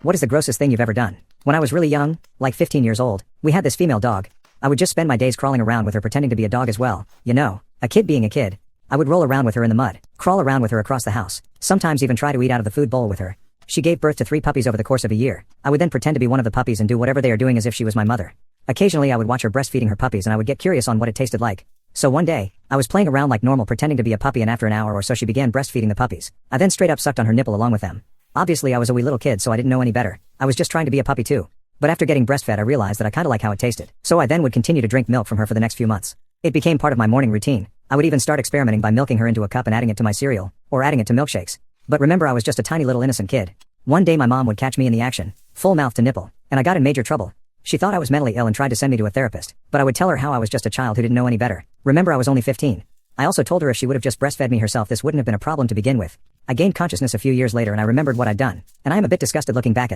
What is the grossest thing you've ever done? When I was really young, like 15 years old, we had this female dog. I would just spend my days crawling around with her pretending to be a dog as well. You know, a kid being a kid. I would roll around with her in the mud, crawl around with her across the house, sometimes even try to eat out of the food bowl with her. She gave birth to 3 puppies over the course of a year. I would then pretend to be one of the puppies and do whatever they are doing as if she was my mother. Occasionally I would watch her breastfeeding her puppies and I would get curious on what it tasted like. So one day, I was playing around like normal pretending to be a puppy, and after an hour or so she began breastfeeding the puppies. I then straight up sucked on her nipple along with them. Obviously I was a wee little kid, so I didn't know any better. I was just trying to be a puppy too. But after getting breastfed I realized that I kinda like how it tasted. So I then would continue to drink milk from her for the next few months. It became part of my morning routine. I would even start experimenting by milking her into a cup and adding it to my cereal, or adding it to milkshakes. But remember, I was just a tiny little innocent kid. One day my mom would catch me in the action, full mouth to nipple, and I got in major trouble. She thought I was mentally ill and tried to send me to a therapist, but I would tell her how I was just a child who didn't know any better. Remember, I was only 15. I also told her if she would have just breastfed me herself this wouldn't have been a problem to begin with. I gained consciousness a few years later and I remembered what I'd done, and I am a bit disgusted looking back at